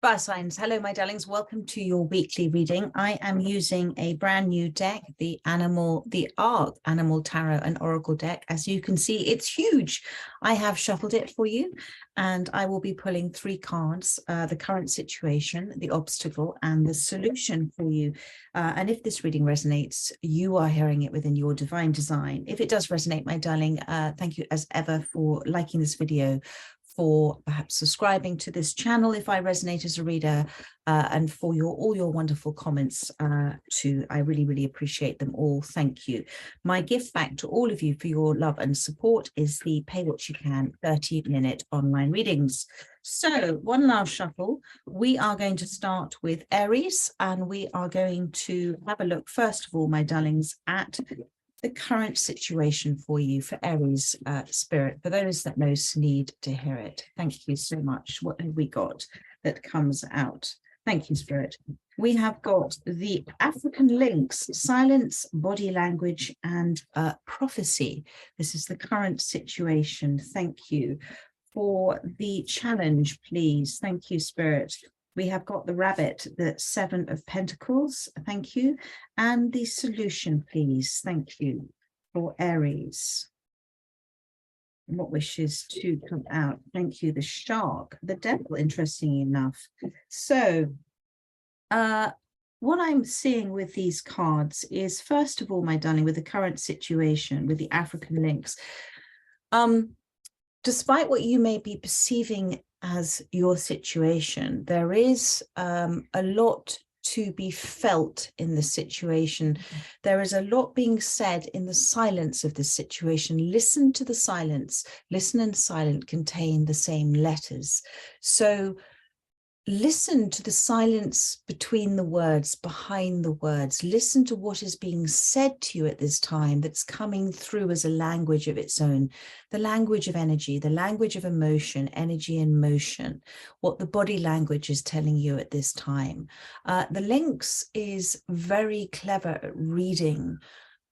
Fire signs. Hello, my darlings. Welcome to your weekly reading. I am using a brand new deck, the ARC Animal Tarot and Oracle deck. As you can see, it's huge. I have shuffled it for you, and I will be pulling 3 cards, the current situation, the obstacle, and the solution for you. And if this reading resonates, you are hearing it within your divine design. If it does resonate, my darling, thank you as ever for liking this video, for perhaps subscribing to this channel if I resonate as a reader, and for all your wonderful comments too. I really appreciate them all. Thank you. My gift back to all of you for your love and support is the Pay What You Can 30-minute online readings. So one last shuffle. We are going to start with Aries, and we are going to have a look, first of all, my darlings, at the current situation for you, for Aries spirit. For those that know, need to hear it. Thank you so much. What have we got that comes out? Thank you, spirit. We have got the African links, silence, body language, and prophecy. This is the current situation. Thank you. For the challenge, please. Thank you, spirit. We have got the rabbit, the 7 of Pentacles, thank you. And the solution, please, thank you, for Aries. What wishes to come out? Thank you, the shark, the devil, interestingly enough. So, what I'm seeing with these cards is, first of all, my darling, with the current situation, with the African links, despite what you may be perceiving as your situation, there is a lot to be felt in the situation. There is a lot being said in the silence of this situation. Listen to the silence. Listen and silent contain the same letters. So listen to the silence between the words, behind the words. Listen to what is being said to you at this time that's coming through as a language of its own. The language of energy, the language of emotion, energy and motion, what the body language is telling you at this time. The links is very clever at reading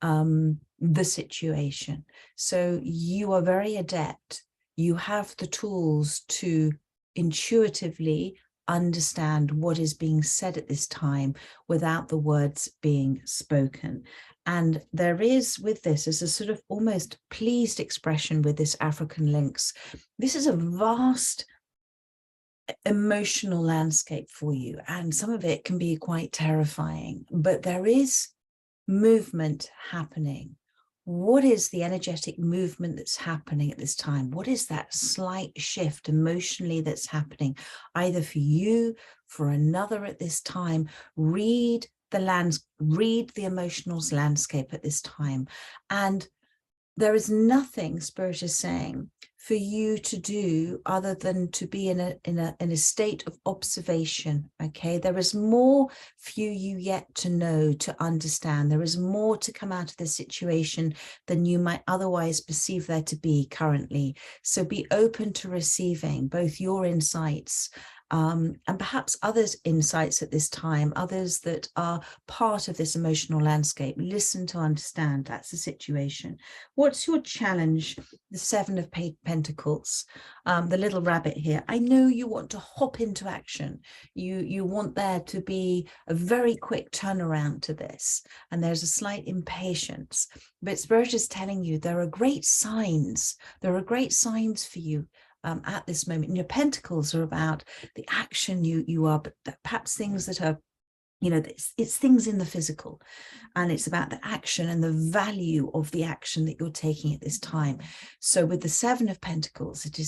the situation. So you are very adept. You have the tools to intuitively understand what is being said at this time without the words being spoken. And there is, with this, as a sort of almost pleased expression with this African links, this is a vast emotional landscape for you, and some of it can be quite terrifying, but there is movement happening. What is the energetic movement that's happening at this time? What is that slight shift emotionally that's happening, either for you, for another at this time? Read the emotional landscape at this time. And there is nothing, Spirit is saying, for you to do other than to be in a state of observation. Okay, there is more for you yet to know, to understand. There is more to come out of this situation than you might otherwise perceive there to be currently. So be open to receiving both your insights and perhaps others' insights at this time, others that are part of this emotional landscape. Listen to understand. That's the situation. What's your challenge? The 7 of Pentacles, the little rabbit here. I know you want to hop into action. You want there to be a very quick turnaround to this, and there's a slight impatience. But Spirit is telling you there are great signs. There are great signs for you at this moment. And your pentacles are about the action you are, but perhaps things that are, you know, it's things in the physical, and it's about the action and the value of the action that you're taking at this time. So with the 7 of Pentacles, it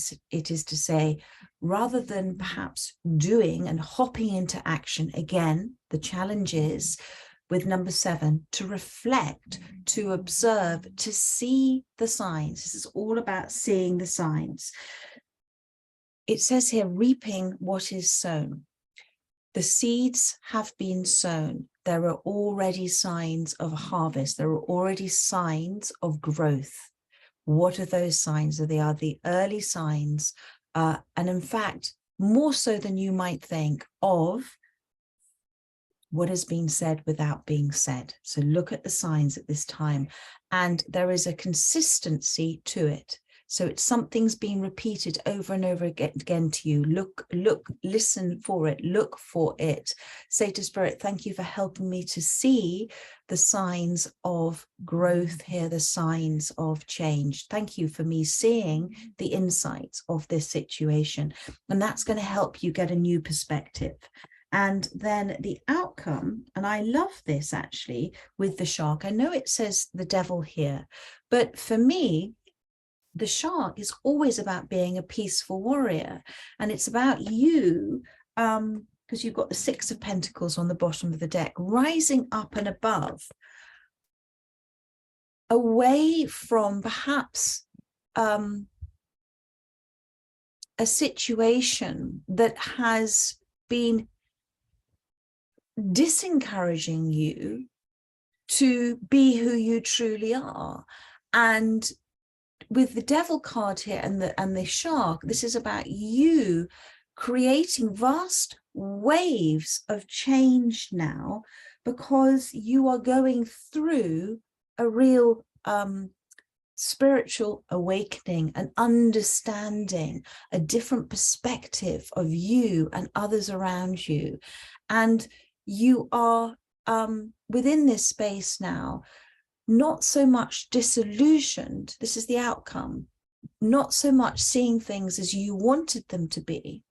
is to say, rather than perhaps doing and hopping into action, again, the challenge is, with number 7, to reflect, to observe, to see the signs. This is all about seeing the signs. It says here, reaping what is sown. The seeds have been sown. There are already signs of harvest. There are already signs of growth. What are those signs? They are the early signs, and in fact, more so than you might think, of what has been said without being said. So look at the signs at this time, and there is a consistency to it. So it's something's being repeated over and over again to you. Look, listen for it, look for it. Say to Spirit, thank you for helping me to see the signs of growth here, the signs of change. Thank you for me seeing the insights of this situation. And that's going to help you get a new perspective. And then the outcome, and I love this actually with the shark. I know it says the devil here, but for me, the shark is always about being a peaceful warrior. And it's about you, because you've got the Six of Pentacles on the bottom of the deck, rising up and above, away from perhaps a situation that has been disencouraging you to be who you truly are. And with the devil card here and the shark, this is about you creating vast waves of change now, because you are going through a real spiritual awakening, an understanding, a different perspective of you and others around you. And you are within this space now, not so much disillusioned, this is the outcome, not so much seeing things as you wanted them to be,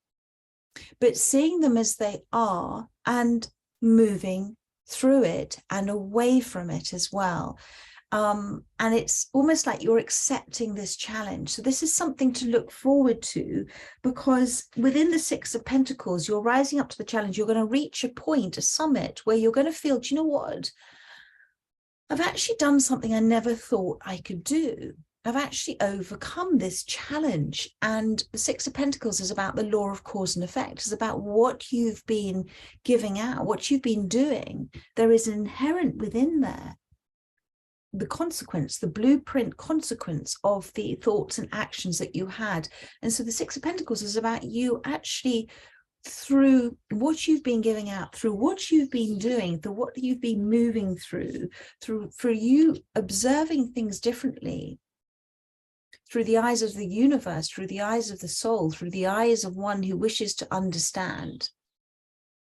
but seeing them as they are and moving through it and away from it as well. And it's almost like you're accepting this challenge. So this is something to look forward to, because within the Six of Pentacles, you're rising up to the challenge. You're going to reach a point, a summit, where you're going to feel, do you know what? I've actually done something I never thought I could do. I've actually overcome this challenge. And the Six of Pentacles is about the law of cause and effect. It's about what you've been giving out, what you've been doing. There is an inherent within there the consequence, the blueprint consequence of the thoughts and actions that you had. And so the Six of Pentacles is about you actually, through what you've been giving out, through what you've been doing, through what you've been moving through for you observing things differently, through the eyes of the universe, through the eyes of the soul, through the eyes of one who wishes to understand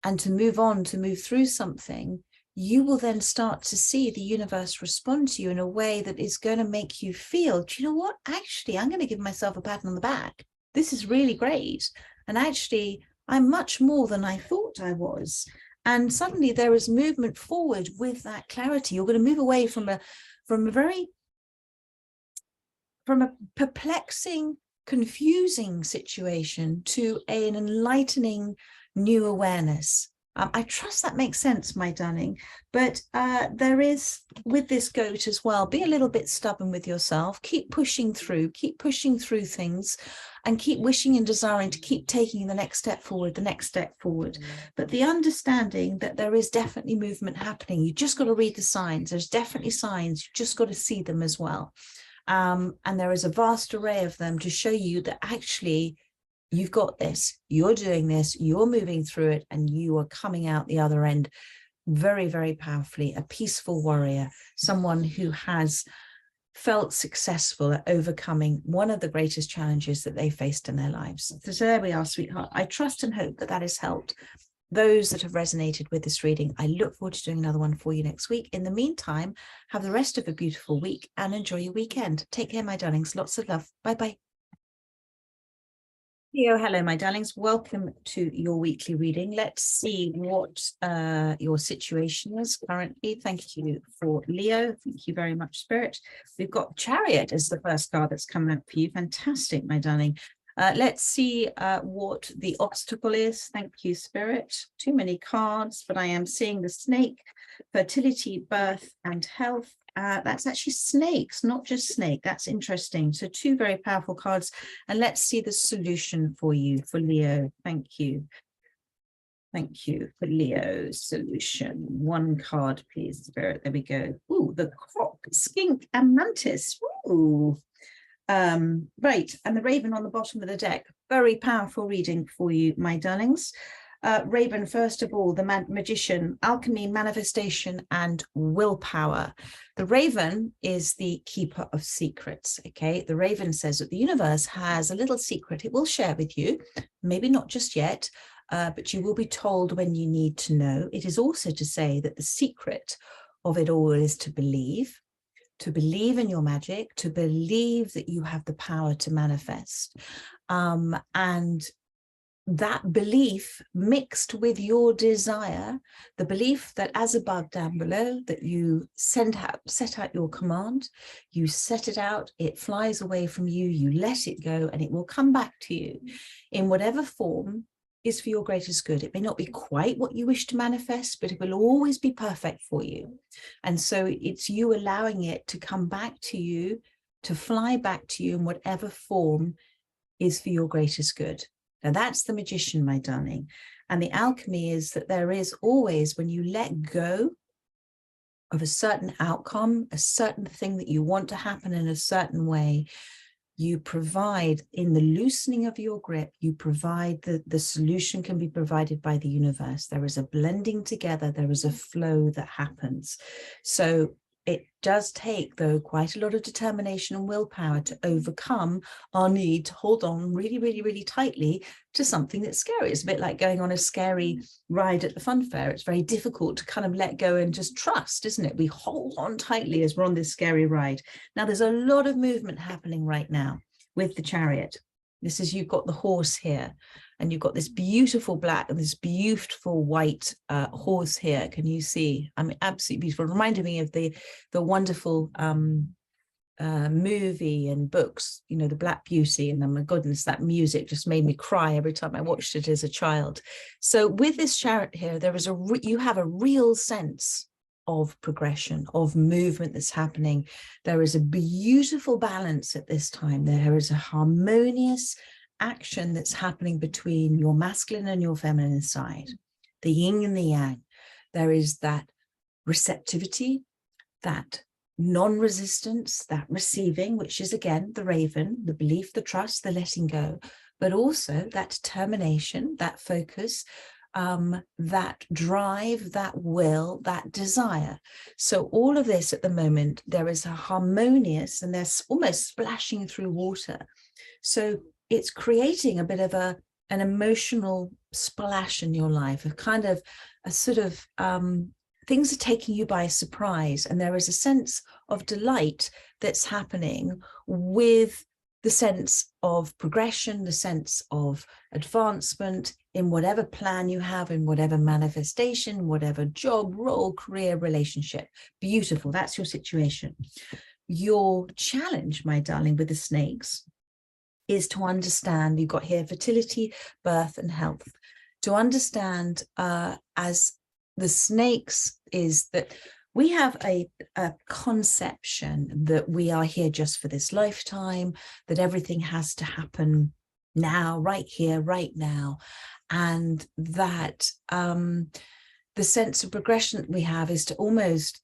and to move on, to move through something. You will then start to see the universe respond to you in a way that is going to make you feel, do you know what? Actually, I'm going to give myself a pat on the back. This is really great. And actually, I'm much more than I thought I was. And suddenly there is movement forward with that clarity. You're going to move away from a perplexing, confusing situation to an enlightening new awareness. I trust that makes sense, my darling. But there is, with this goat as well, be a little bit stubborn with yourself. Keep pushing through things, and keep wishing and desiring to keep taking the next step forward, the next step forward. But the understanding that there is definitely movement happening. You just got to read the signs. There's definitely signs. You just got to see them as well. And there is a vast array of them to show you that actually you've got this, you're doing this, you're moving through it, and you are coming out the other end very, very powerfully, a peaceful warrior, someone who has felt successful at overcoming one of the greatest challenges that they faced in their lives. So there we are, sweetheart. I trust and hope that that has helped those that have resonated with this reading. I look forward to doing another one for you next week. In the meantime, have the rest of a beautiful week and enjoy your weekend. Take care, my darlings. Lots of love. Bye-bye. Hello, my darlings. Welcome to your weekly reading. Let's see what your situation is currently. Thank you for Leo. Thank you very much, Spirit. We've got Chariot as the first card that's coming up for you. Fantastic, my darling. Let's see what the obstacle is. Thank you, Spirit. Too many cards, but I am seeing the snake, fertility, birth, and health. That's actually snakes, not just snake. That's interesting. So two very powerful cards. And let's see the solution for you, for Leo. Thank you. Thank you for Leo's solution. One card, please, Spirit. There we go. Ooh, the croc, skink, and mantis. Ooh. Right. And the raven on the bottom of the deck. Very powerful reading for you, my darlings. Raven, first of all, the magician, alchemy, manifestation, and willpower. The Raven is the keeper of secrets, okay? The Raven says that the universe has a little secret it will share with you, maybe not just yet, but you will be told when you need to know. It is also to say that the secret of it all is to believe in your magic, to believe that you have the power to manifest. And that belief mixed with your desire, the belief that as above, down below, that you set out your command, you set it out, it flies away from you, you let it go, and it will come back to you in whatever form is for your greatest good. It may not be quite what you wish to manifest, but it will always be perfect for you. And so it's you allowing it to come back to you, to fly back to you in whatever form is for your greatest good. Now that's the magician, my darling. And the alchemy is that there is always, when you let go of a certain outcome, a certain thing that you want to happen in a certain way, you provide, in the loosening of your grip, you provide the solution can be provided by the universe. There is a blending together, there is a flow that happens. So it does take, though, quite a lot of determination and willpower to overcome our need to hold on really, really, really tightly to something that's scary. It's a bit like going on a scary ride at the fun fair. It's very difficult to kind of let go and just trust, isn't it? We hold on tightly as we're on this scary ride. Now, there's a lot of movement happening right now with the Chariot. This is, you've got the horse here, and you've got this beautiful black and this beautiful white horse here. Can you see? I mean, absolutely beautiful. It reminded me of the wonderful movie and books, you know, the Black Beauty, and oh my goodness, that music just made me cry every time I watched it as a child. So with this Chariot here, there is you have a real sense of progression, of movement that's happening. There is a beautiful balance at this time. There is a harmonious action that's happening between your masculine and your feminine side, the yin and the yang. There is that receptivity, that non-resistance, that receiving, which is again the Raven, the belief, the trust, the letting go, but also that determination, that focus, that drive, that will, that desire. So all of this at the moment, there is a harmonious, and there's almost splashing through water. So it's creating a bit of an emotional splash in your life, a kind of a sort of things are taking you by surprise, and there is a sense of delight that's happening with the sense of progression, the sense of advancement in whatever plan you have, in whatever manifestation, whatever job, role, career, relationship. Beautiful. That's your situation. Your challenge, my darling, with the snakes is to understand, you've got here fertility, birth, and health. To understand as the snakes is that we have a conception that we are here just for this lifetime, that everything has to happen now, right here, right now. And that the sense of progression that we have is to almost,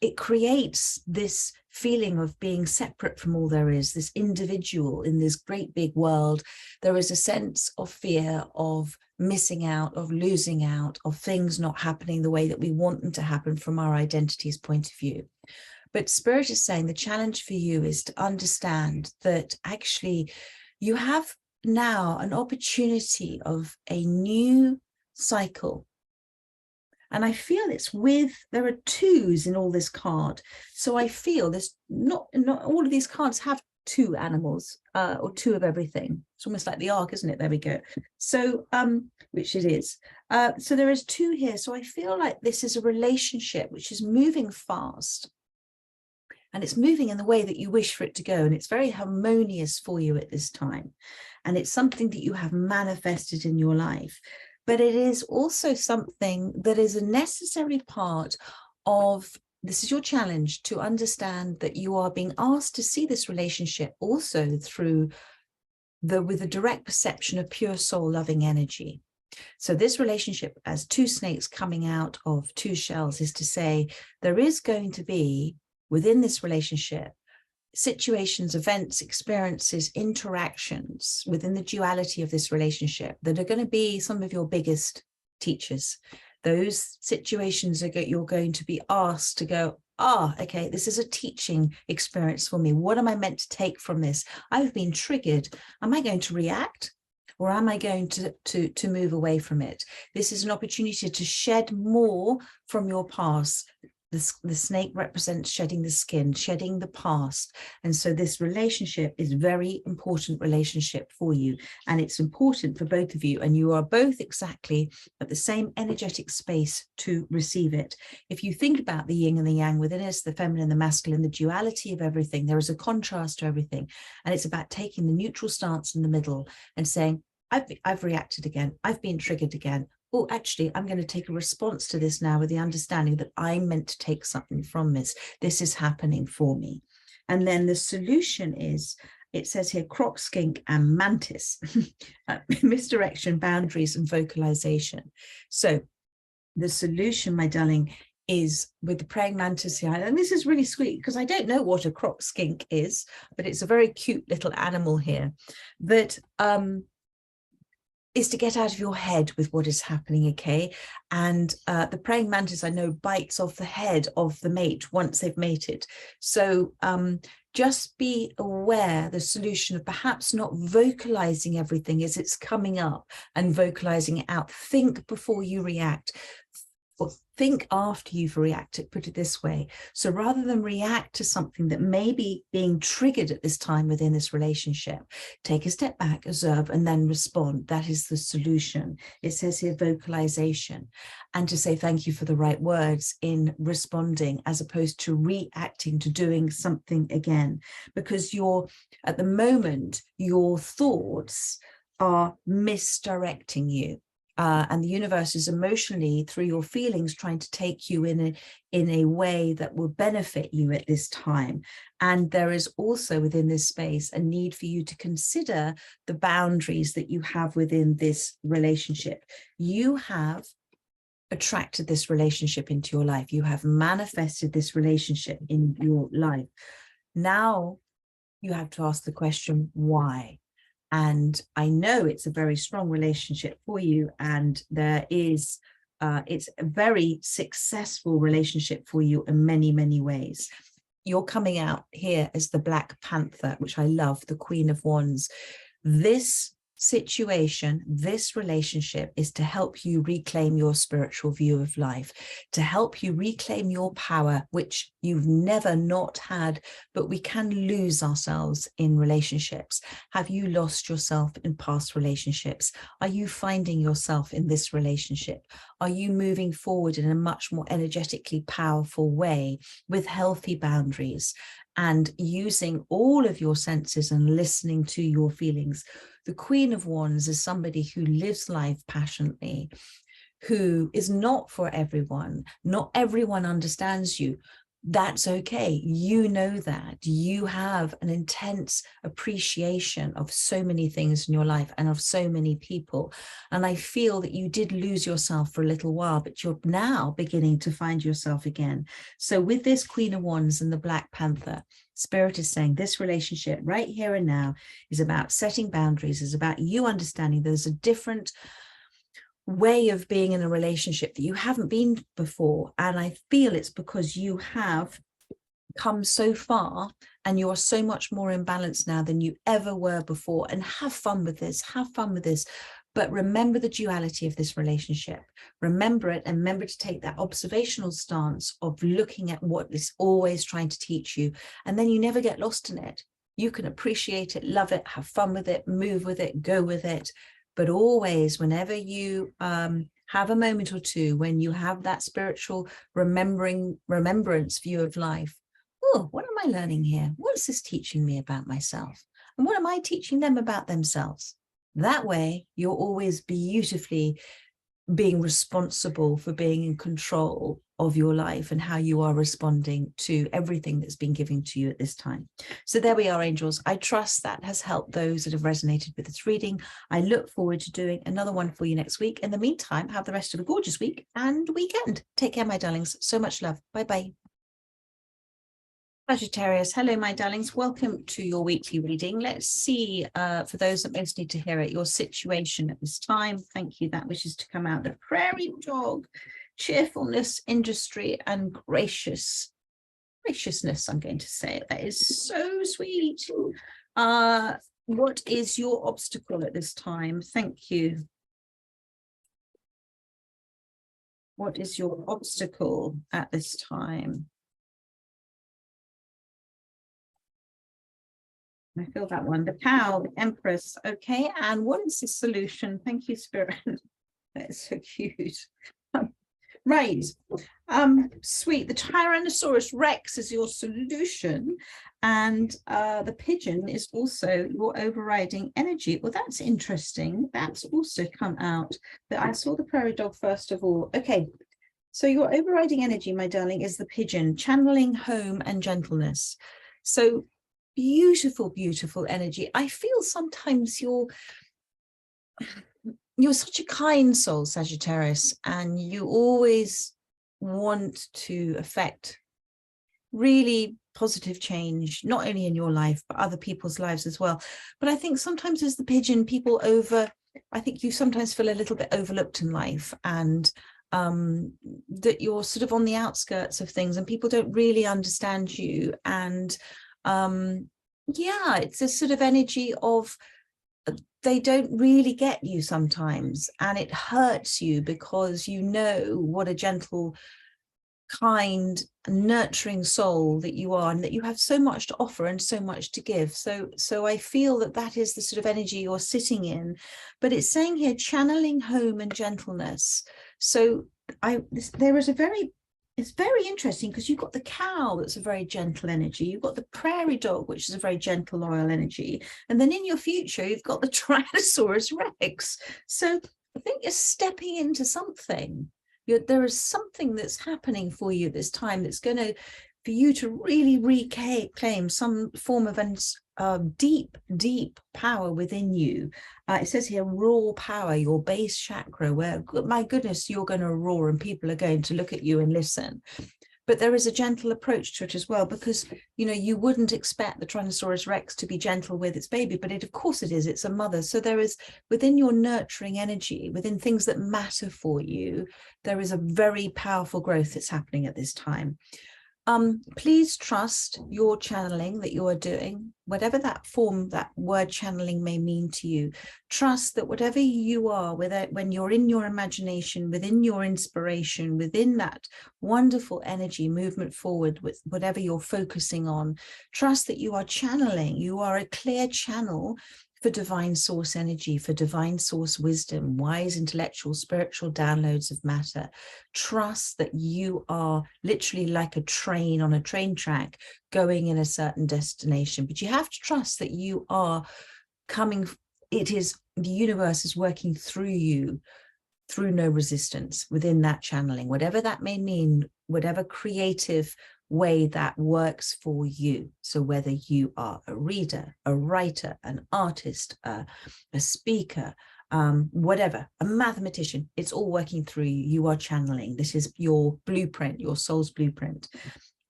it creates this feeling of being separate from all there is, this individual in this great big world. There is a sense of fear of missing out, of losing out, of things not happening the way that we want them to happen from our identity's point of view. But Spirit is saying the challenge for you is to understand that actually you have now an opportunity of a new cycle. And I feel it's there are twos in all this card. So I feel there's not all of these cards have two animals or two of everything. It's almost like the ark, isn't it? There we go. So, which it is. So there is two here. So I feel like this is a relationship which is moving fast. And it's moving in the way that you wish for it to go. And it's very harmonious for you at this time. And it's something that you have manifested in your life. But it is also something that is a necessary part of, this is your challenge, to understand that you are being asked to see this relationship also through with a direct perception of pure soul loving energy. So this relationship as two snakes coming out of two shells is to say there is going to be within this relationship situations, events, experiences, interactions within the duality of this relationship that are going to be some of your biggest teachers. Those situations are you're going to be asked to go, okay, this is a teaching experience for me. What am I meant to take from this? I've been triggered. Am I going to react? Or am I going to move away from it? This is an opportunity to shed more from your past. The snake represents shedding the skin, shedding the past. And so this relationship is a very important relationship for you. And it's important for both of you. And you are both exactly at the same energetic space to receive it. If you think about the yin and the yang within us, the feminine, the masculine, the duality of everything, there is a contrast to everything. And it's about taking the neutral stance in the middle and saying, I've reacted again. I've been triggered again. Oh, actually, I'm going to take a response to this now with the understanding that I'm meant to take something from this. This is happening for me. And then the solution is, it says here, croc, skink, and mantis, misdirection, boundaries, and vocalization. So the solution, my darling, is with the praying mantis here. And this is really sweet because I don't know what a croc skink is, but it's a very cute little animal here that is to get out of your head with what is happening, okay? And the praying mantis, I know, bites off the head of the mate once they've mated. So just be aware the solution of perhaps not vocalizing everything as it's coming up and vocalizing it out. Think before you react. Or think after you've reacted, put it this way. So rather than react to something that may be being triggered at this time within this relationship, take a step back, observe, and then respond. That is the solution. It says here vocalization, and to say thank you for the right words in responding as opposed to reacting to doing something again. Because at the moment, your thoughts are misdirecting you. And the universe is emotionally, through your feelings, trying to take you in a way that will benefit you at this time. And there is also within this space a need for you to consider the boundaries that you have within this relationship. You have attracted this relationship into your life. You have manifested this relationship in your life. Now you have to ask the question, why? And I know it's a very strong relationship for you, and there is, it's a very successful relationship for you in many, many ways. You're coming out here as the Black Panther, which I love, the Queen of Wands. This situation, this relationship is to help you reclaim your spiritual view of life, to help you reclaim your power, which you've never not had, but we can lose ourselves in relationships. Have you lost yourself in past relationships? Are you finding yourself in this relationship? Are you moving forward in a much more energetically powerful way with healthy boundaries and using all of your senses and listening to your feelings? The Queen of Wands is somebody who lives life passionately, who is not for everyone. Not everyone understands you. That's okay. You know that. You have an intense appreciation of so many things in your life and of so many people. And I feel that you did lose yourself for a little while, but you're now beginning to find yourself again. So with this Queen of Wands and the Black Panther, Spirit is saying this relationship right here and now is about setting boundaries, is about you understanding there's a different way of being in a relationship that you haven't been before. And I feel it's because you have come so far and you are so much more in balance now than you ever were before. And have fun with this, have fun with this. But remember the duality of this relationship. Remember it, and remember to take that observational stance of looking at what it's always trying to teach you. And then you never get lost in it. You can appreciate it, love it, have fun with it, move with it, go with it. But always, whenever you have a moment or two, when you have that spiritual remembrance view of life, oh, what am I learning here? What's this teaching me about myself? And what am I teaching them about themselves? That way, you're always beautifully being responsible for being in control of your life and how you are responding to everything that's been given to you at this time. So there we are, angels. I trust that has helped those that have resonated with this reading. I look forward to doing another one for you next week. In the meantime, have the rest of a gorgeous week and weekend. Take care, my darlings. So much love. Bye-bye. Sagittarius, hello, my darlings. Welcome to your weekly reading. Let's see, for those that most need to hear it, your situation at this time. Thank you. That wishes to come out. The prairie dog, cheerfulness, industry, and graciousness. I'm going to say it. That is so sweet. What is your obstacle at this time? Thank you. What is your obstacle at this time? I feel that one. The cow, the empress. Okay, and what is the solution? Thank you, Spirit. That's so cute. Right. Sweet. The Tyrannosaurus Rex is your solution, and the pigeon is also your overriding energy. Well, that's interesting. That's also come out. But I saw the prairie dog first of all. Okay. So your overriding energy, my darling, is the pigeon, channeling home and gentleness. So beautiful, beautiful energy. I feel sometimes you're such a kind soul, Sagittarius, and you always want to affect really positive change, not only in your life, but other people's lives as well. But I think sometimes as the pigeon, I think you sometimes feel a little bit overlooked in life, and that you're sort of on the outskirts of things and people don't really understand you. And yeah, it's a sort of energy of they don't really get you sometimes, and it hurts you because you know what a gentle, kind, nurturing soul that you are, and that you have so much to offer and so much to give. So I feel that is the sort of energy you're sitting in. But it's saying here channeling home and gentleness. So it's very interesting because you've got the cow, that's a very gentle energy. You've got the prairie dog, which is a very gentle, loyal energy. And then in your future, you've got the Tyrannosaurus Rex. So I think you're stepping into something. There is something that's happening for you this time that's going to, for you to really reclaim some form of deep, deep power within you. It says here, raw power, your base chakra, where, my goodness, you're going to roar and people are going to look at you and listen. But there is a gentle approach to it as well, because, you know, you wouldn't expect the Tyrannosaurus Rex to be gentle with its baby, but of course it is, it's a mother. So there is, within your nurturing energy, within things that matter for you, there is a very powerful growth that's happening at this time. Please trust your channeling that you are doing, whatever that form, that word channeling may mean to you. Trust that whatever you are, when you're in your imagination, within your inspiration, within that wonderful energy movement forward with whatever you're focusing on, trust that you are channeling. You are a clear channel for divine source energy, for divine source wisdom, wise, intellectual, spiritual downloads of matter. Trust that you are literally like a train on a train track going in a certain destination, but you have to trust that you are coming. The universe is working through you, through no resistance within that channeling, whatever that may mean, whatever creative way that works for you. So whether you are a reader, a writer, an artist, a speaker, whatever, a mathematician, it's all working through you. You are channeling. This is your blueprint, your soul's blueprint.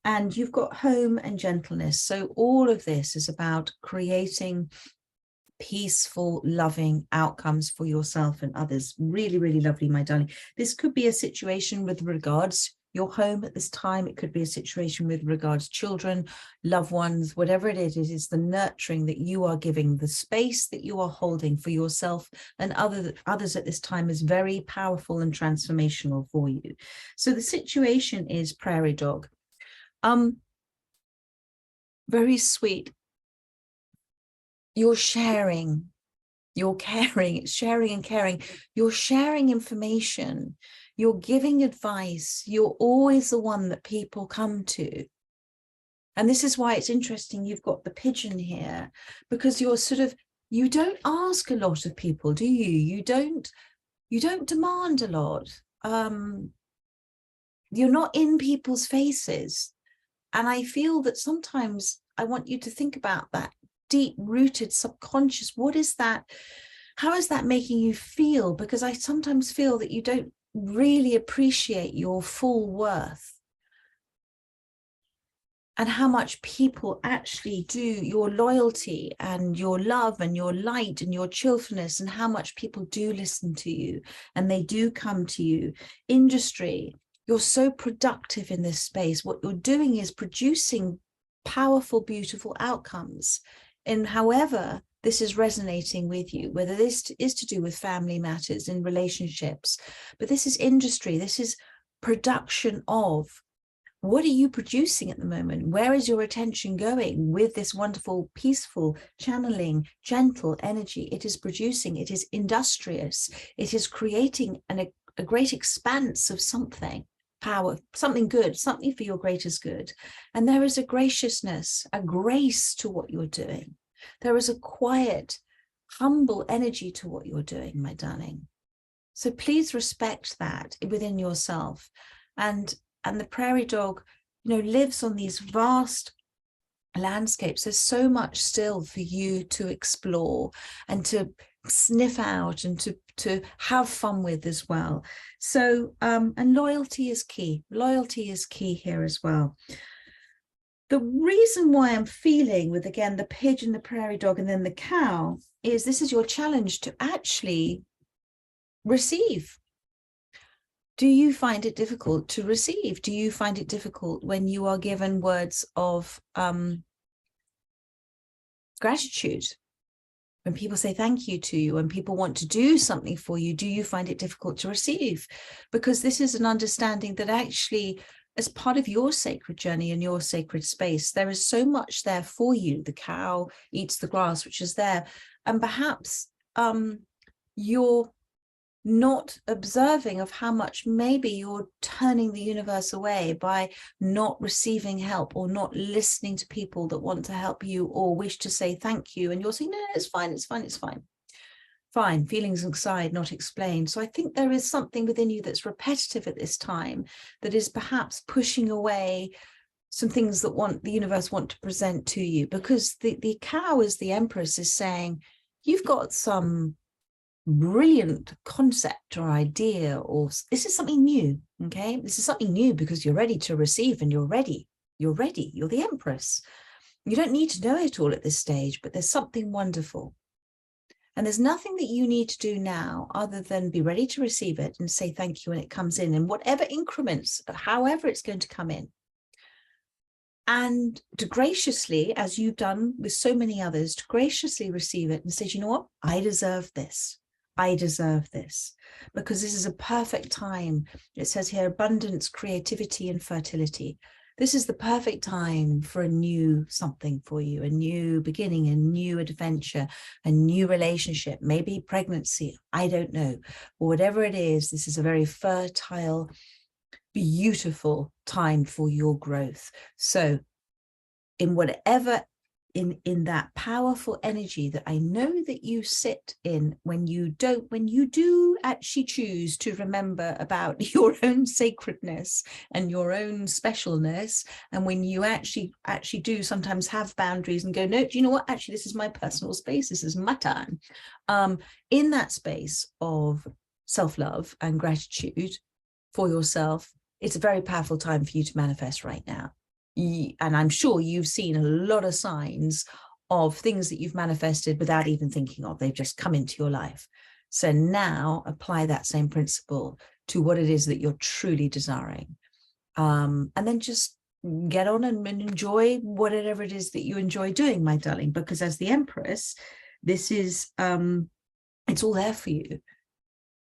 And you've got home and gentleness. So all of this is about creating peaceful, loving outcomes for yourself and others. Really, really lovely, my darling. This could be a situation with regards your home at this time. It could be a situation with regards children, loved ones, whatever it is the nurturing that you are giving, the space that you are holding for yourself and others at this time is very powerful and transformational for you. So the situation is prairie dog. Very sweet. You're sharing, you're caring, it's sharing and caring. You're sharing information, you're giving advice, you're always the one that people come to. And this is why it's interesting you've got the pigeon here, because you're you don't ask a lot of people, do you? You don't demand a lot. You're not in people's faces. And I feel that sometimes I want you to think about that deep-rooted subconscious. What is that? How is that making you feel? Because I sometimes feel that you don't really appreciate your full worth. and how much people actually do, your loyalty and your love and your light and your cheerfulness, and how much people do listen to you and they do come to you. Industry, you're so productive in this space. What you're doing is producing powerful, beautiful outcomes. And however this is resonating with you, whether this is to do with family matters and relationships, but this is industry, this is production of. What are you producing at the moment? Where is your attention going with this wonderful, peaceful, channeling, gentle energy? It is producing, it is industrious, it is creating a great expanse of something, power, something good, something for your greatest good. And there is a graciousness, a grace to what you're doing. There is a quiet, humble energy to what you're doing, my darling. So please respect that within yourself. And the prairie dog, lives on these vast landscapes. There's so much still for you to explore and to sniff out and to have fun with as well. So, and loyalty is key. Loyalty is key here as well. The reason why I'm feeling with, again, the pigeon, the prairie dog, and then the cow is this is your challenge to actually receive. Do you find it difficult to receive? Do you find it difficult when you are given words of gratitude? When people say thank you to you, when people want to do something for you, do you find it difficult to receive? Because this is an understanding that actually, as part of your sacred journey and your sacred space, there is so much there for you. The cow eats the grass, which is there. And perhaps you're not observing of how much maybe you're turning the universe away by not receiving help or not listening to people that want to help you or wish to say thank you. And you're saying, no, it's fine, it's fine, it's fine. Fine, feelings inside, not explained. So I think there is something within you that's repetitive at this time that is perhaps pushing away some things that the universe want to present to you, because the cow, as the Empress, is saying, you've got some brilliant concept or idea, or this is something new. Okay, this is something new because you're ready to receive, and you're ready, you're the Empress. You don't need to know it all at this stage, but there's something wonderful, and there's nothing that you need to do now other than be ready to receive it and say thank you when it comes in whatever increments, however it's going to come in, and to graciously, as you've done with so many others, to graciously receive it and say, you know what, I deserve this. I deserve this, because this is a perfect time. It says here, abundance, creativity, and fertility. This is the perfect time for a new something for you, a new beginning, a new adventure, a new relationship, maybe pregnancy, I don't know. But whatever it is, this is a very fertile, beautiful time for your growth. So in whatever, in that powerful energy that I know that you sit in, when you do actually choose to remember about your own sacredness and your own specialness, and when you actually do sometimes have boundaries and go, no, do you know what, actually this is my personal space, this is my time, in that space of self-love and gratitude for yourself, it's a very powerful time for you to manifest right now. And I'm sure you've seen a lot of signs of things that you've manifested without even thinking of. They've just come into your life. So now apply that same principle to what it is that you're truly desiring. And then just get on and enjoy whatever it is that you enjoy doing, my darling, because as the Empress, this is, it's all there for you.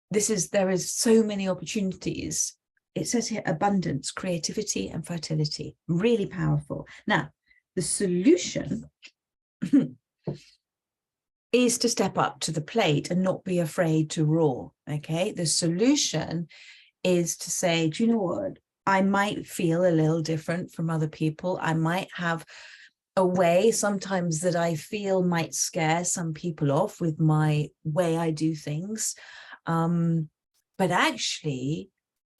There is so many opportunities. It says here, abundance, creativity, and fertility. Really powerful. Now, the solution is to step up to the plate and not be afraid to roar, okay? The solution is to say, do you know what? I might feel a little different from other people. I might have a way sometimes that I feel might scare some people off with my way I do things. But actually,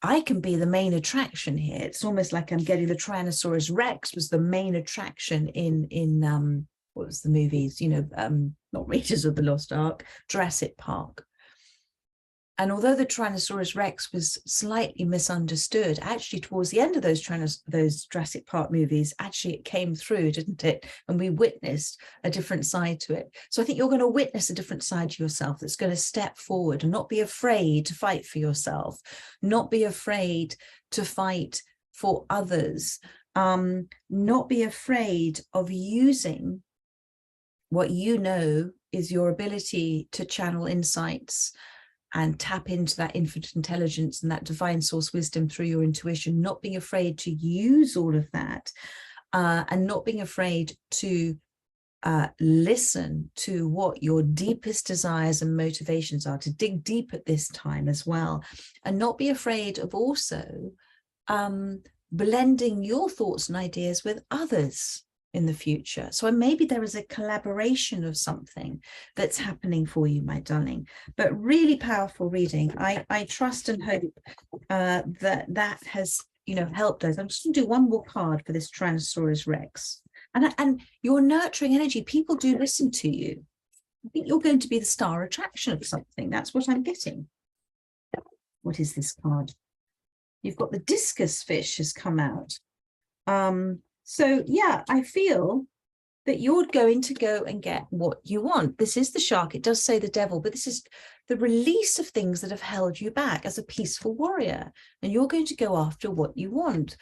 I can be the main attraction here. It's almost like I'm getting the Tyrannosaurus Rex was the main attraction in what was the movies, not Raiders of the Lost Ark, Jurassic Park. And although the Tyrannosaurus Rex was slightly misunderstood, actually towards the end of those Jurassic Park movies, actually it came through, didn't it? And we witnessed a different side to it. So I think you're going to witness a different side to yourself that's going to step forward and not be afraid to fight for yourself, not be afraid to fight for others, not be afraid of using what you know is your ability to channel insights and tap into that infinite intelligence and that divine source wisdom through your intuition, not being afraid to use all of that, and not being afraid to listen to what your deepest desires and motivations are, to dig deep at this time as well, and not be afraid of also blending your thoughts and ideas with others in the future. So maybe there is a collaboration of something that's happening for you, my darling. But really powerful reading. I trust and hope that has, you know, helped us. I'm just going to do one more card for this Tyrannosaurus Rex. And your nurturing energy, people do listen to you. I think you're going to be the star attraction of something. That's what I'm getting. What is this card? You've got the discus fish has come out. So yeah, I feel that you're going to go and get what you want. This is the shark. It does say the devil, but this is the release of things that have held you back as a peaceful warrior. And you're going to go after what you want,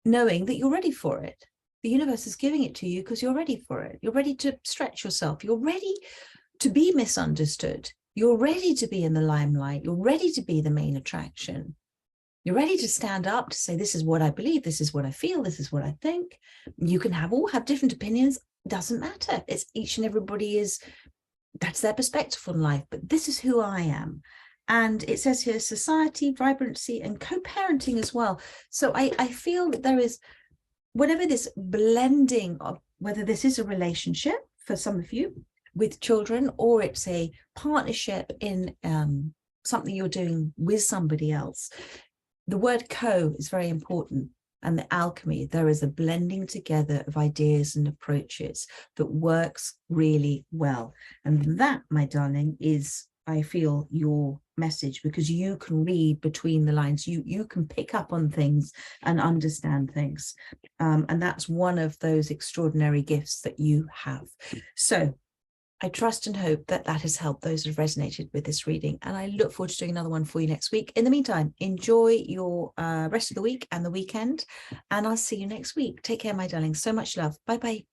knowing that you're ready for it. The universe is giving it to you because you're ready for it. You're ready to stretch yourself. You're ready to be misunderstood. You're ready to be in the limelight. You're ready to be the main attraction. You're ready to stand up to say, this is what I believe, this is what I feel, this is what I think. You can all have different opinions. Doesn't matter. It's each and everybody is, that's their perspective on life. But this is who I am. And it says here, society, vibrancy, and co-parenting as well. So I feel that there is, whatever this blending of, whether this is a relationship for some of you with children, or it's a partnership in something you're doing with somebody else. The word co is very important, and the alchemy, there is a blending together of ideas and approaches that works really well. And that, my darling, is, I feel, your message, because you can read between the lines. You can pick up on things and understand things. And that's one of those extraordinary gifts that you have. So I trust and hope that that has helped those who have resonated with this reading. And I look forward to doing another one for you next week. In the meantime, enjoy your rest of the week and the weekend. And I'll see you next week. Take care, my darling. So much love. Bye-bye.